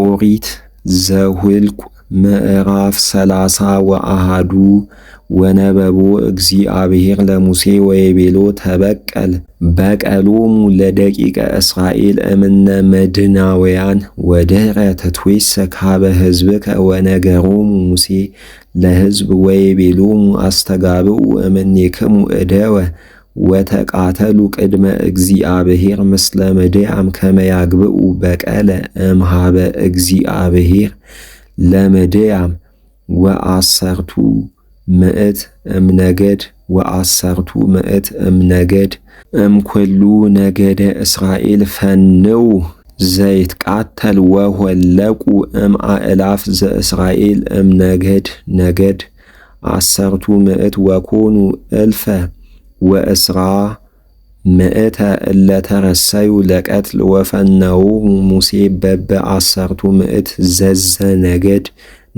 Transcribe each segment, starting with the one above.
ኦሪት ዘኍልቍ ምዕራፍ 30 ወነበቦ እግዚአብሔር ለሙሴ ወይቤሎ ተበቀል በቀሎሙ ለደቂቀ እስራኤል እምነ መድናውያን ወድኅረ ትትዌሰክ ኀበ ሕዝብከ ወነገሮሙ ሙሴ ለሕዝብ ወይቤሎሙ አስተጋብኡ እምኔክሙ እደወ ወተቃተሉ ቅድመ እግዚአብሔር ምስለ ምድያም ከመ ያግብኡ በቀለ እምኀበ እግዚአብሔር ለምድያም ወአሰርቱ ምዕት እምነገድ ወአሰርቱ ምዕት እምነገድ እምኩሉ ነገደ እስራኤል ፈንው ዘይትቃተል ወሆለቁ እምአእላፍ ዘእስራኤል እምነገድ ነገድ አሰርቱ ምዕት ወኮኑ እልፈ ወእስራ ምዕተ እለ ተረሰዩ ለቀትል ወፈነውሁ ሙሴ በበአሰርቱ ምዕት ዘዘ ነገድ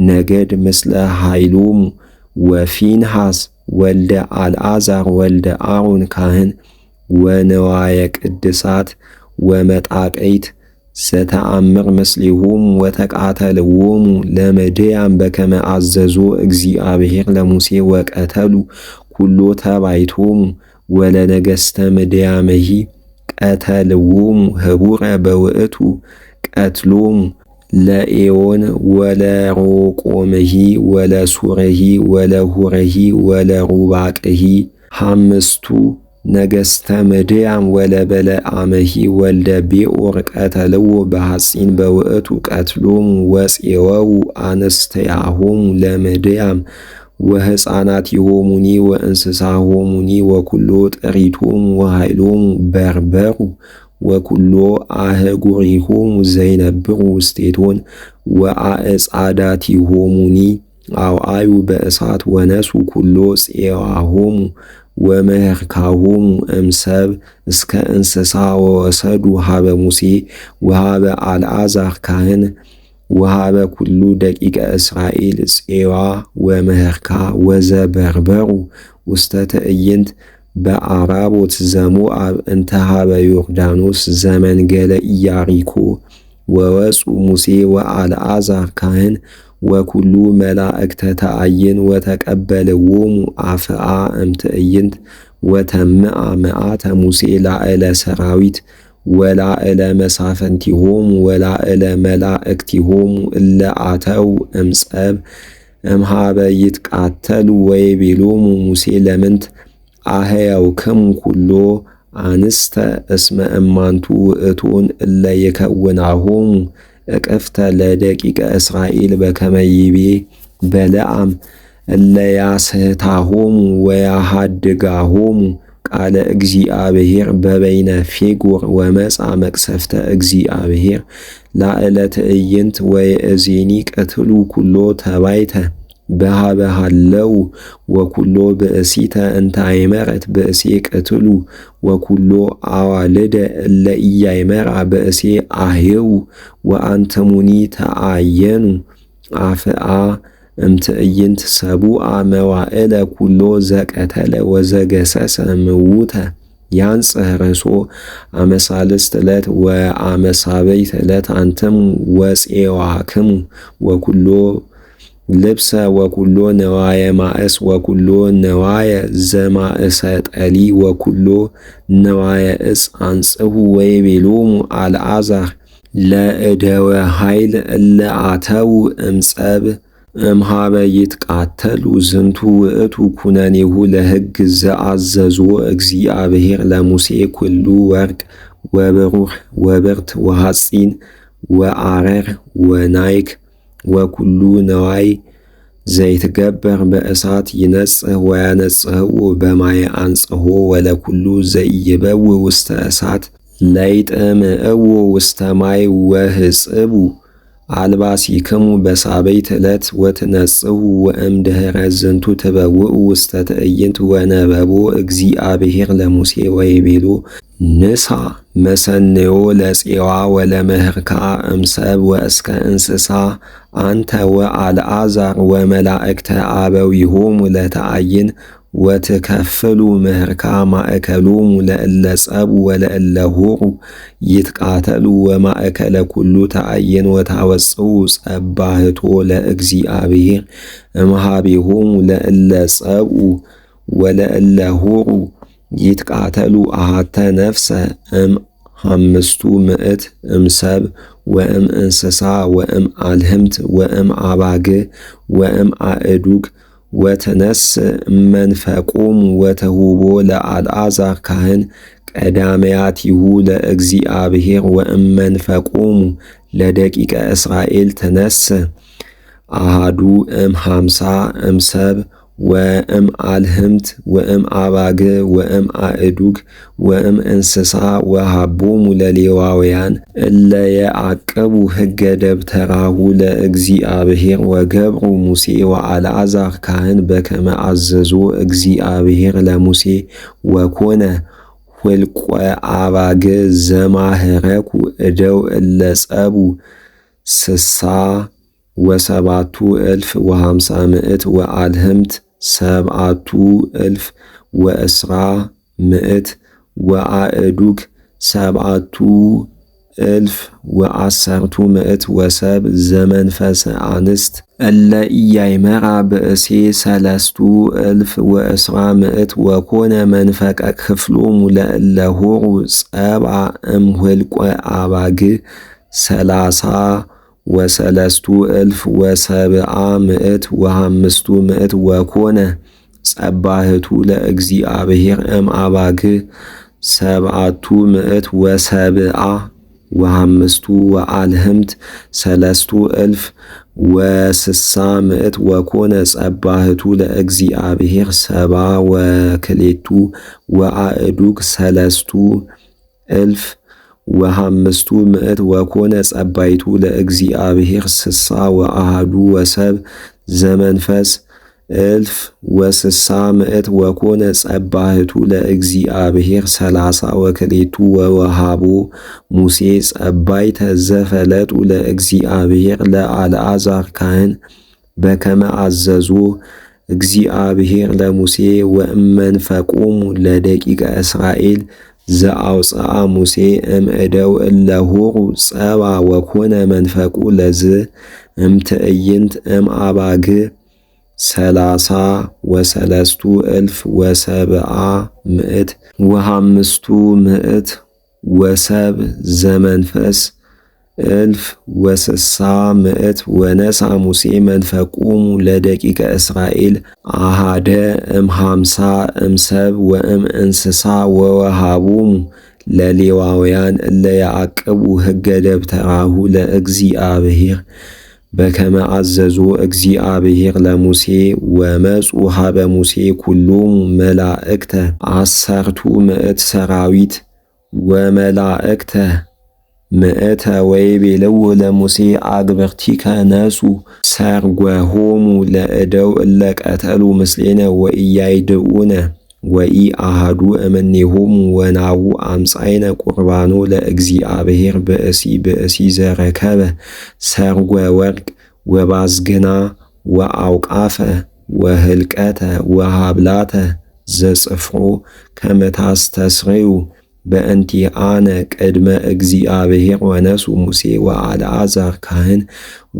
ነገድ ምስለ ኃይሎሙ ወፊንሐስ ወልደ አልዓዛር ወልደ አሮን ካህን ወንዋየ ቅድሳት ወመጣቀይት ዘተአምር ምስሌሆሙ ወተቃተልዎሙ ለምድያም በከመ አዘዞ እግዚአብሔር ለሙሴ ወቀተሉ ኩሎ ተባይቶሙ ወለነገሥተ ምድያምሂ ቀተልዎሙ ህቡረ በውእቱ ቀትሎሙ ለኤዎን ወለሮቆምሂ ወለሱርሂ ወለሁርሂ ወለሩባቅሂ ሐምስቱ ነገሥተ ምድያም ወለበለዓምሂ ወልደ ቤኦር ቀተልዎ በሐጺን በውእቱ ቀትሎሙ ወፄወው አንስተያሆሙ ለምድያም ወሕፃናቲሆሙኒ ወእንስሳሆሙኒ ወኩሎ ጥሪቶሙ ወኃይሎሙ በርበሩ ወኩሎ አህጉሪሆሙ ዘይነብሩ ውስቴቶን ወአዕጻዳቲሆሙኒ አውአዩ በእሳት ወነሱ ኩሎ ፄዋሆሙ ወመህርካሆሙ እምሰብ እስከ እንስሳ ወወሰዱ ኀበ ሙሴ ወኀበ አልዓዛር ካህን ወኀበ ኩሉ ደቂቀ እስራኤል ፄዋ ወመህርካ ወዘበርበሩ ውስተ ትዕይንት በአራቦት ዘሞአብ እንተ ኀበ ዮርዳኖስ ዘመንገለ ኢያሪኮ ወወፁ ሙሴ ወአልዓዛር ካህን ወኩሉ መላእክተ ተአይን ወተቀበልዎሙ አፍአ እምትዕይንት ወተምአ መዓተ ሙሴ ላዕለ ሰራዊት ወላዕለ መሳፍንቲሆሙ ወላዕለ መላእክቲሆሙ እለ አተው እምጸብ እምኀበ ይትቃተሉ ወይቤሎሙ ሙሴ ለምንት አህያውክሙ ኩሎ አንስተ እስመ እማንቱ ውእቶን እለ ይከውናሆሙ እቅፍተ ለደቂቀ እስራኤል በከመ ይቤ በለዓም እለ ያስሕታሆሙ ወያሃድጋሆሙ ቃለ እግዚአብሔር በበይነ ፌጎር ወመጻ መቅሰፍተ እግዚአብሔር ላዕለ ትዕይንት ወየእዜኒ ቅትሉ ኩሎ ተባይተ በኀበ ሀለው ወኩሎ ብእሲተ እንተ አይመረት ብእሴ ቅትሉ ወኩሎ አዋልደ እለ ኢያይመራ ብእሴ አህየው ወአንትሙኒ ተአየኑ አፍአ እምትዕይንት ሰቡአ መዋዕለ ኩሎ ዘቀተለ ወዘገሰሰ ምውተ ያንጽሕ ርእሶ አመሳልስት ዕለት ወአመሳበይት ዕለት አንትሙ ወፄዋክሙ ወኩሎ ልብሰ ወኩሎ ነዋየ ማእስ ወኩሎ ነዋየ ዘማእሰ ጠሊ ወኩሎ ነዋየ እጽ አንጽሑ ወይቤሎሙ አልዓዛር ለእደወ ኃይል እለ አተው እምጸብ እምኀበ ይትቃተሉ ዝንቱ ውእቱ ኩነኔሁ ለሕግ ዘአዘዞ እግዚአብሔር ለሙሴ ኩሉ ወርቅ ወብሩር ወብርት ወሐጺን ወአረር ወናይክ ወኩሉ ነዋይ ዘይትገበር በእሳት ይነጽህ ወያነጽህዎ በማየ አንጽሖ ወለኩሉ ዘኢይበው ውስተ እሳት ለይጥምዕዎ ውስተ ማይ ወህጽቡ አልባሲክሙ በሳበይት ዕለት ወትነጽሁ ወእምድኅረ ዝንቱ ትበውኡ ውስተ ትዕይንት ወነበቦ እግዚአብሔር ለሙሴ ወይቤሎ ንሣ መሰንዮ ለፄዋ ወለመህርካ እምሰብ ወእስከ እንስሳ አንተ ወአልዓዛር ወመላእክተ አበዊሆሙ ለተአይን ወትከፍሉ ምህርካ ማእከሎሙ ለእለ ጸቡ ወለእለ ሆሩ ይትቃተሉ ወማእከለ ኩሉ ተአየን ወታወጽኡ ጸባህቶ ለእግዚአብሔር እምኀቤሆሙ ለእለ ጸብኡ ወለእለ ሆሩ ይትቃተሉ አሃተ ነፍሰ አምስቱ ምዕት እምሰብ ወእም እንስሳ ወእም አልህምት ወእም አባግ ወእም አእዱግ ወተነስ መንፈቆሙ ወተሁቦ ለአልዓዛር ካህን ቀዳመያቲሁ ለእግዚአብሔር ወእም መንፈቆሙ ለደቂቀ እስራኤል ተነስ አሃዱ እም 50 እምሰብ ወእም አልህምት ወእም አባግ ወእም አእዱግ ወእም እንስሳ ወሃቦሙ ለሌዋውያን እለ የዐቅቡ ሕገ ደብተራሁ ለእግዚአብሔር ወገብሩ ሙሴ ወአልዓዛር ካህን በከመ አዘዞ እግዚአብሔር ለሙሴ ወኮነ ኍልቈ አባግ ዘማህረኩ እደው እለ ጸቡ ስሳ ወሰባቱ እልፍ ወሃምሳ ምዕት ወአልህምት ሰብዓቱ እልፍ ወእስራ ምዕት ወአእዱግ ሰብዓቱ እልፍ ወአሰርቱ ምዕት ወሰብ ዘመንፈሰ አንስት እለ ኢያእመራ ብእሴ ሰለስቱ እልፍ ወእስራ ምዕት ወኮነ መንፈቀ ክፍሎሙ ለእለ ሆሩ ጸብአ እምኍልቈ አባግ ሰላሳ ወሰለስቱ እልፍ ወሰብዓ ምዕት ወሃምስቱ ምዕት ወኮነ ጸባህቱ ለእግዚአብሔር እምአባግ ሰብዓቱ ምዕት ወሰብዓ ወሃምስቱ ወአልህምት ሰለስቱ እልፍ ወስሳ ምዕት ወኮነ ጸባህቱ ለእግዚአብሔር ሰባ ወክሌቱ ወአእዱግ ሰለስቱ እልፍ ወሃምስቱ ምዕት ወኮነ ጸባይቱ ለእግዚአብሔር ስሳ ወአሃዱ ወሰብ ዘመንፈስ እልፍ ወስሳ ምዕት ወኮነ ጸባህቱ ለእግዚአብሔር ሰላሳ ወክሌቱ ወወሃቦ ሙሴ ጸባይተ ዘፈለጡ ለእግዚአብሔር ለአልዓዛር ካህን በከመ አዘዞ እግዚአብሔር ለሙሴ ወእመንፈቆሙ ለደቂቀ እስራኤል ዘአውፅአ ሙሴ እምእደው እለ ሆሩ ጸባ ወኮነ መንፈቁ ለዝ እምትዕይንት እምአባግ ሰላሳ ወሰለስቱ እልፍ ወሰብዓ ምዕት ወሃምስቱ ምዕት ወሰብ ዘመንፈስ እልፍ ወስሳ ምዕት ወነሳ ሙሴ መንፈቆሙ ለደቂቀ እስራኤል አሃደ እም 50 እምሰብ ወእም እንስሳ ወወሃቦሙ ለሌዋውያን እለ ያዕቅቡ ሕገ ደብተራሁ ለእግዚአብሔር በከመ አዘዞ እግዚአብሔር ለሙሴ ወመጹ ሀበ ሙሴ ኩሎሙ መላእክተ 10 ምዕት ሰራዊት ወመላእክተ ምዕተ ወይቤልዎ ለሙሴ አግብርቲከ ነሱ ሰርጐሆሙ ለእደው እለ ቀተሉ ምስሌነ ወኢያይድኡነ ወኢአሐዱ እምኔሆሙ ወናሁ አምጻእነ ቁርባኖ ለእግዚአብሔር ብእሲ ዘረከበ ሰርጐ ወርቅ ወባዝግና ወአውቃፈ ወህልቀተ ወሃብላተ ዘጽፍሮ ከመ ታስተስርዩ በእንቲአነ ቅድመ እግዚአብሔር ወነሱ ሙሴ ወአልዓዛር ካህን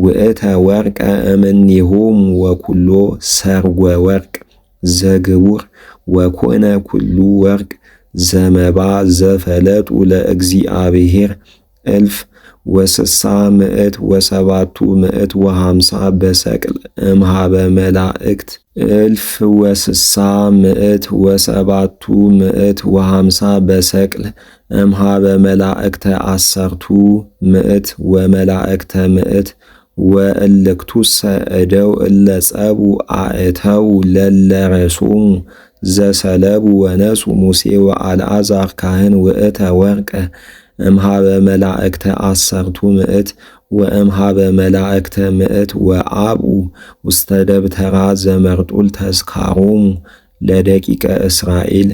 ውእተ ወርቀ እምኔሆሙ ወኩሎ ሰርጐ ወርቅ ዘግቡር ወኮነ ኩሉ ወርቅ ዘመባ ዘፈለጡ ለእግዚአብሔር እልፍ ወስሳ ምዕት ወሰባቱ ምዕት ወሃምሳ በሰቅል እምሃበ መላእክት እልፍ ወስሳ ምዕት ወሰባቱ ምዕት ወሃምሳ በሰቅል እምሃበ መላእክተ 10 ምዕት ወመላእክተ ምዕት ወእልክቱሰ እደው እለ ጸቡ አእተው ለለ ረሶሙ ዘሰለቡ ወነሱ ሙሴ ወአልዓዛር ካህን ውእተ ወርቀ እምሃበ መላእክተ 10 ምዕት ወእምሃበ መላእክተ ምዕት ወአብኡ ውስተ ደብተራ ዘመርጡል ተዝካሮሙ ለደቂቀ እስራኤል